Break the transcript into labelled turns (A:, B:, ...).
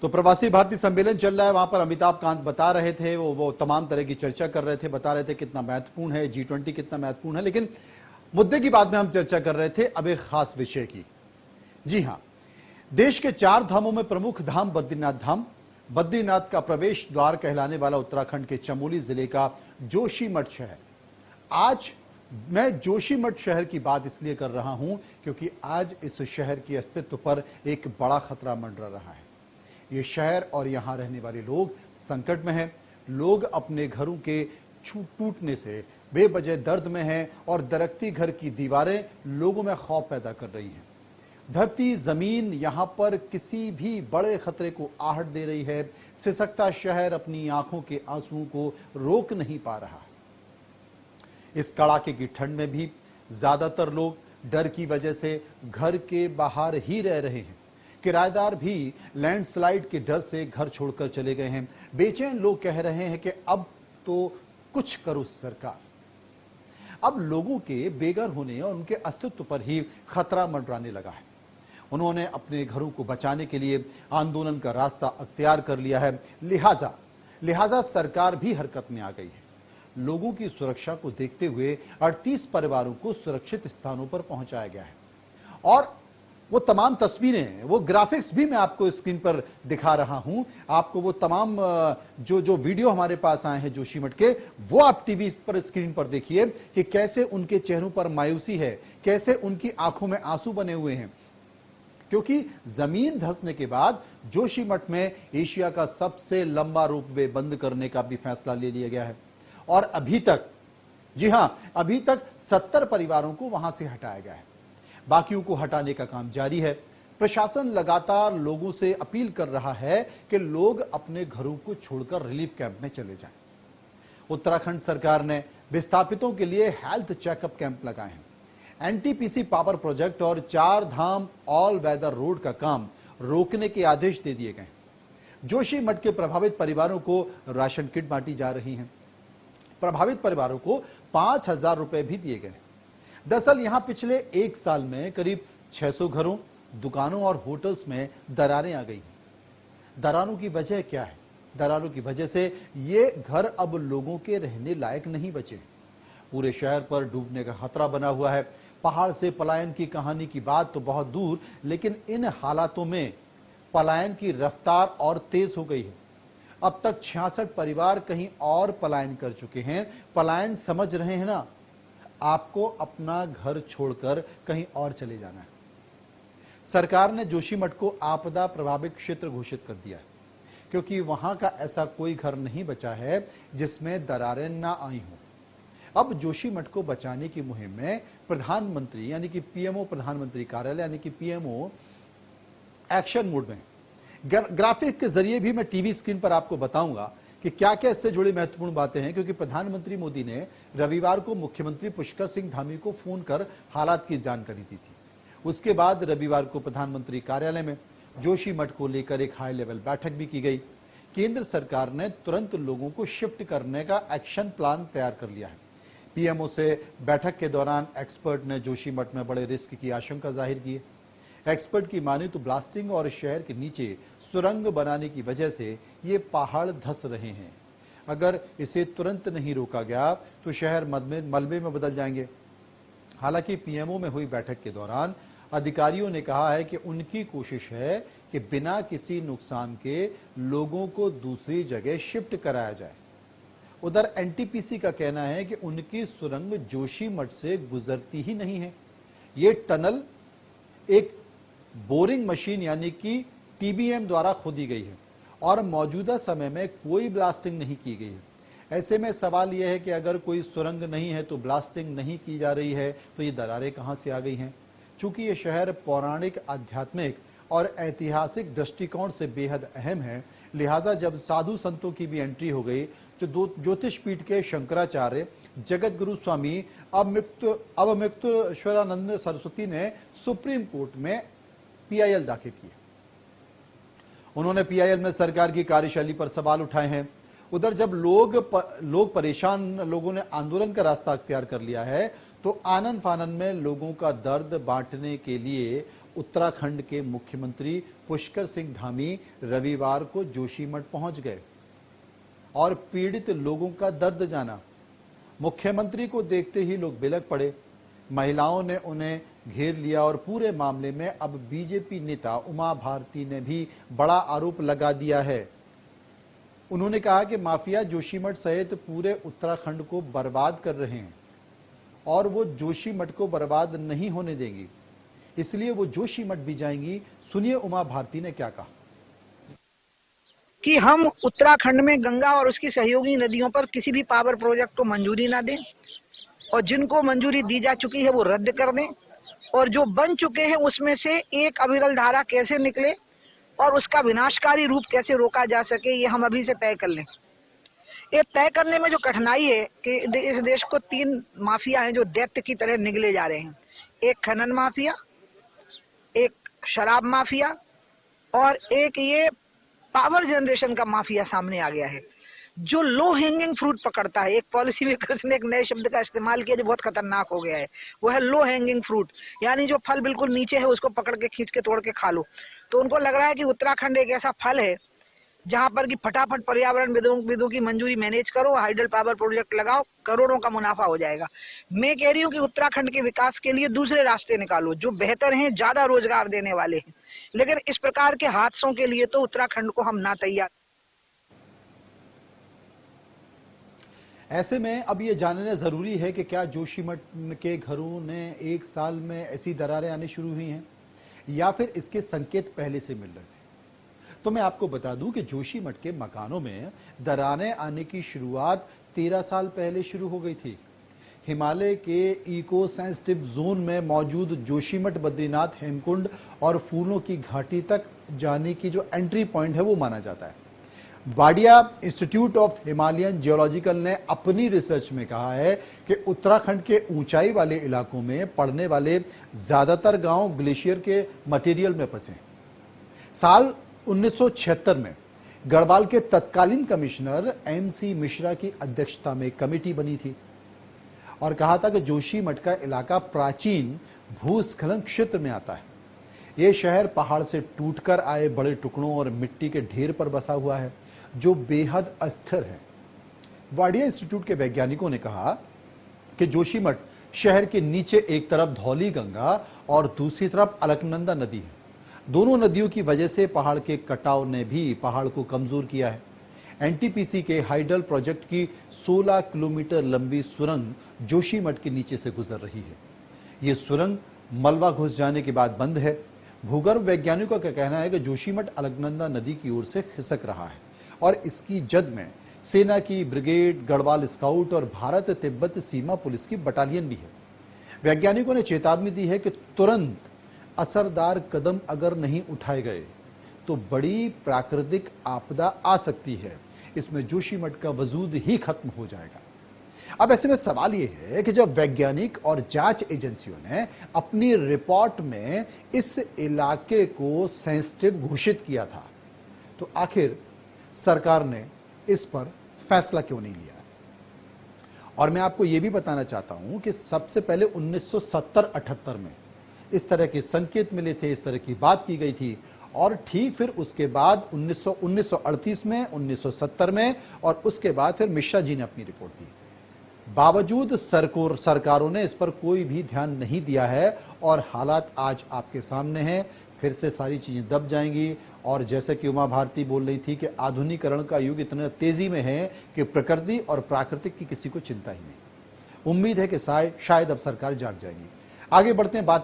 A: तो प्रवासी भारतीय सम्मेलन चल रहा है, वहां पर अमिताभ कांत बता रहे थे, वो तमाम तरह की चर्चा कर रहे थे, बता रहे थे कितना महत्वपूर्ण है G20, कितना महत्वपूर्ण है। लेकिन मुद्दे की बात में हम चर्चा कर रहे थे अब एक खास विषय की। जी हां, देश के 4 धामों में प्रमुख धाम बद्रीनाथ धाम। बद्रीनाथ का प्रवेश द्वार कहलाने वाला उत्तराखंड के चमोली जिले का जोशीमठ शहर। आज मैं जोशीमठ शहर की बात इसलिए कर रहा हूं क्योंकि आज इस शहर के अस्तित्व पर एक बड़ा खतरा मंडरा रहा है। ये शहर और यहां रहने वाले लोग संकट में हैं। लोग अपने घरों के टूटने से बेवजह दर्द में हैं और दरकती घर की दीवारें लोगों में खौफ पैदा कर रही हैं। धरती जमीन यहां पर किसी भी बड़े खतरे को आहट दे रही है। सिसकता शहर अपनी आंखों के आंसुओं को रोक नहीं पा रहा। इस कड़ाके की ठंड में भी ज्यादातर लोग डर की वजह से घर के बाहर ही रह रहे हैं। किराएदार भी लैंडस्लाइड के डर से घर छोड़कर चले गए हैं। बेचैन लोग कह रहे हैं कि अब तो कुछ करो सरकार। अब लोगों के बेघर होने और उनके अस्तित्व पर ही खतरा मंडराने लगा है। उन्होंने अपने घरों को बचाने के लिए आंदोलन का रास्ता अख्तियार कर लिया है। लिहाजा सरकार भी हरकत में आ गई है। लोगों की सुरक्षा को देखते हुए 38 परिवारों को सुरक्षित स्थानों पर पहुंचाया गया है और वो तमाम तस्वीरें, वो ग्राफिक्स भी मैं आपको स्क्रीन पर दिखा रहा हूं। आपको वो तमाम जो वीडियो हमारे पास आए हैं जोशीमठ के, वो आप टीवी पर स्क्रीन पर देखिए कि कैसे उनके चेहरों पर मायूसी है, कैसे उनकी आंखों में आंसू बने हुए हैं। क्योंकि जमीन धंसने के बाद जोशीमठ में एशिया का सबसे लंबा रोपवे बंद करने का भी फैसला ले लिया गया है और अभी तक, जी हां, अभी तक 70 परिवारों को वहां से हटाया गया है। बाकियों को हटाने का काम जारी है। प्रशासन लगातार लोगों से अपील कर रहा है कि लोग अपने घरों को छोड़कर रिलीफ कैंप में चले जाएं। उत्तराखंड सरकार ने विस्थापितों के लिए हेल्थ चेकअप कैंप लगाए हैं। एनटीपीसी पावर प्रोजेक्ट और 4 धाम ऑल वेदर रोड का काम रोकने के आदेश दे दिए गए। जोशीमठ के प्रभावित परिवारों को राशन किट बांटी जा रही है। प्रभावित परिवारों को 5,000 रुपए भी दिए गए। दरअसल यहां पिछले 1 साल में करीब 600 घरों, दुकानों और होटल्स में दरारें आ गई। दरारों की वजह क्या है? दरारों की वजह से ये घर अब लोगों के रहने लायक नहीं बचे। पूरे शहर पर डूबने का खतरा बना हुआ है। पहाड़ से पलायन की कहानी की बात तो बहुत दूर, लेकिन इन हालातों में पलायन की रफ्तार और तेज हो गई है। अब तक 66 परिवार कहीं और पलायन कर चुके हैं। पलायन समझ रहे हैं ना? आपको अपना घर छोड़कर कहीं और चले जाना है। सरकार ने जोशीमठ को आपदा प्रभावित क्षेत्र घोषित कर दिया है क्योंकि वहां का ऐसा कोई घर नहीं बचा है जिसमें दरारें ना आई हों। अब जोशीमठ को बचाने की मुहिम में प्रधानमंत्री यानी कि पीएमओ, प्रधानमंत्री कार्यालय यानी कि पीएमओ एक्शन मोड में। ग्राफिक के जरिए भी मैं टीवी स्क्रीन पर आपको बताऊंगा कि क्या क्या इससे जुड़ी महत्वपूर्ण बातें हैं, क्योंकि प्रधानमंत्री मोदी ने रविवार को मुख्यमंत्री पुष्कर सिंह धामी को फोन कर हालात की जानकारी दी थी। उसके बाद रविवार को प्रधानमंत्री कार्यालय में जोशीमठ को लेकर एक हाई लेवल बैठक भी की गई। केंद्र सरकार ने तुरंत लोगों को शिफ्ट करने का एक्शन प्लान तैयार कर लिया है। पीएमओ से बैठक के दौरान एक्सपर्ट ने जोशीमठ में बड़े रिस्क की आशंका जाहिर की है। एक्सपर्ट की माने तो ब्लास्टिंग और शहर के नीचे सुरंग बनाने की वजह से ये पहाड़ धंस रहे हैं। अगर इसे तुरंत नहीं रोका गया तो शहर मलबे में बदल जाएंगे। हालांकि पीएमओ में हुई बैठक के दौरान अधिकारियों ने कहा है कि उनकी कोशिश है कि बिना किसी नुकसान के लोगों को दूसरी जगह शिफ्ट कराया जाए। उधर एनटीपीसी का कहना है कि उनकी सुरंग जोशीमठ से गुजरती ही नहीं है। ये टनल एक बोरिंग मशीन यानी कि टीबीएम द्वारा खोदी गई है और मौजूदा समय में कोई ब्लास्टिंग नहीं की गई है। ऐसे में सवाल यह है कि अगर कोई सुरंग नहीं है तो ब्लास्टिंग नहीं की जा रही है तो ये दरारें कहां से आ गई हैं? चूंकि ये शहर पौराणिक, आध्यात्मिक और ऐतिहासिक दृष्टिकोण से बेहद अहम है, लिहाजा जब साधु संतों की भी एंट्री हो गई, जो ज्योतिष पीठ के शंकराचार्य जगत गुरु स्वामी अवमुक्तेश्वरानंद सरस्वती ने सुप्रीम कोर्ट में पीआईएल दाखिल किया। उन्होंने पीआईएल में सरकार की कार्यशैली पर सवाल उठाए हैं। उधर जब लोग परेशान, लोगों ने आंदोलन का रास्ता अख्तियार कर लिया है, तो आनन फानन में लोगों का दर्द बांटने के लिए उत्तराखंड के मुख्यमंत्री पुष्कर सिंह धामी रविवार को जोशीमठ पहुंच गए और पीड़ित लोगों का दर्द जाना। मुख्यमंत्री को देखते ही लोग बिलक पड़े, महिलाओं ने उन्हें घेर लिया और पूरे मामले में अब बीजेपी नेता उमा भारती ने भी बड़ा आरोप लगा दिया है। उन्होंने कहा कि माफिया जोशीमठ सहित पूरे उत्तराखंड को बर्बाद कर रहे हैं और वो जोशीमठ को बर्बाद नहीं होने देंगी, इसलिए वो जोशीमठ भी जाएंगी। सुनिए उमा भारती ने क्या कहा।
B: कि हम उत्तराखंड में गंगा और उसकी सहयोगी नदियों पर किसी भी पावर प्रोजेक्ट को मंजूरी ना दें और जिनको मंजूरी दी जा चुकी है वो रद्द कर दें और जो बन चुके हैं उसमें से एक अविरल धारा कैसे निकले और उसका विनाशकारी रूप कैसे रोका जा सके, ये हम अभी से तय कर लें। ये तय करने में जो कठिनाई है कि इस देश को 3 माफिया हैं जो दैत्य की तरह निगले जा रहे हैं। एक खनन माफिया, एक शराब माफिया और एक ये पावर जनरेशन का माफिया सामने आ गया है जो लो हैंगिंग फ्रूट पकड़ता है। एक पॉलिसी मेकर्स ने एक नए शब्द का इस्तेमाल किया जो बहुत खतरनाक हो गया है, वो है लो हैंगिंग फ्रूट, यानी जो फल बिल्कुल नीचे है उसको पकड़ के खींच के तोड़ के खा लो। तो उनको लग रहा है कि उत्तराखंड एक ऐसा फल है जहां पर कि फटाफट पर्यावरण विदों की मंजूरी मैनेज करो, हाइडल पावर प्रोजेक्ट लगाओ, करोड़ों का मुनाफा हो जाएगा। मैं कह रही हूँ कि उत्तराखंड के विकास के लिए दूसरे रास्ते निकालो जो बेहतर हैं, ज्यादा रोजगार देने वाले हैं, लेकिन इस प्रकार के हादसों के लिए तो उत्तराखंड को हम ना तैयार।
A: ऐसे में अब ये जानना जरूरी है कि क्या जोशीमठ के घरों ने एक साल में ऐसी दरारें आनी शुरू हुई हैं या फिर इसके संकेत पहले से मिल रहे थे। तो मैं आपको बता दूं कि जोशीमठ के मकानों में दरारें आने की शुरुआत 13 साल पहले शुरू हो गई थी। हिमालय के इको सेंसिटिव जोन में मौजूद जोशीमठ बद्रीनाथ हेमकुंड और फूलों की घाटी तक जाने की जो एंट्री पॉइंट है वो माना जाता है। Wadia institute of Himalayan geological ने अपनी रिसर्च में कहा है कि उत्तराखंड के ऊंचाई वाले इलाकों में पड़ने वाले ज्यादातर गांव ग्लेशियर के मटेरियल में फंसे। साल 1976 में गढ़वाल के तत्कालीन कमिश्नर MC मिश्रा की अध्यक्षता में कमेटी बनी थी और कहा था कि जोशीमठ का इलाका प्राचीन भूस्खलन क्षेत्र में आता है। यह शहर पहाड़ से टूटकर आए बड़े टुकड़ों और मिट्टी के ढेर पर बसा हुआ है जो बेहद अस्थिर है। वाडिया इंस्टीट्यूट के वैज्ञानिकों ने कहा कि जोशीमठ शहर के नीचे एक तरफ धौली गंगा और दूसरी तरफ अलकनंदा नदी है। दोनों नदियों की वजह से पहाड़ के कटाव ने भी पहाड़ को कमजोर किया है। NTPC के हाइडल प्रोजेक्ट की 16 किलोमीटर लंबी सुरंग जोशीमठ के नीचे से गुजर रही है। ये सुरंग मलबा घुस जाने के बाद बंद है। भूगर्भ वैज्ञानिकों का कहना है कि जोशीमठ अलकनंदा नदी की ओर से खिसक रहा है और इसकी जद में सेना की ब्रिगेड, गढ़वाल स्काउट और भारत तिब्बत सीमा पुलिस की बटालियन भी है। वैज्ञानिकों ने चेतावनी दी है कि तुरंत असरदार कदम अगर नहीं उठाए गए तो बड़ी प्राकृतिक आपदा आ सकती है। इसमें जोशीमठ का वजूद ही खत्म हो जाएगा। अब ऐसे में सवाल यह है कि जब वैज्ञानिक और जांच एजेंसियों ने अपनी रिपोर्ट में इस इलाके को सेंसिटिव घोषित किया था तो आखिर सरकार ने इस पर फैसला क्यों नहीं लिया। और मैं आपको यह भी बताना चाहता हूं कि सबसे पहले 1970-78 में इस तरह के संकेत मिले थे, इस तरह की बात की गई थी और ठीक फिर उसके बाद 1938 में, 1970 में और उसके बाद फिर मिश्रा जी ने अपनी रिपोर्ट दी। बावजूद सरकारों ने इस पर कोई भी ध्यान नहीं दिया है और हालात आज आपके सामने हैं। फिर से सारी चीजें दब जाएंगी और जैसे कि उमा भारती बोल रही थी कि आधुनिकीकरण का युग इतना तेजी में है कि प्रकृति और प्राकृतिक की किसी को चिंता ही नहीं। उम्मीद है कि शायद अब सरकार जाग जाएगी। आगे बढ़ते हैं, बात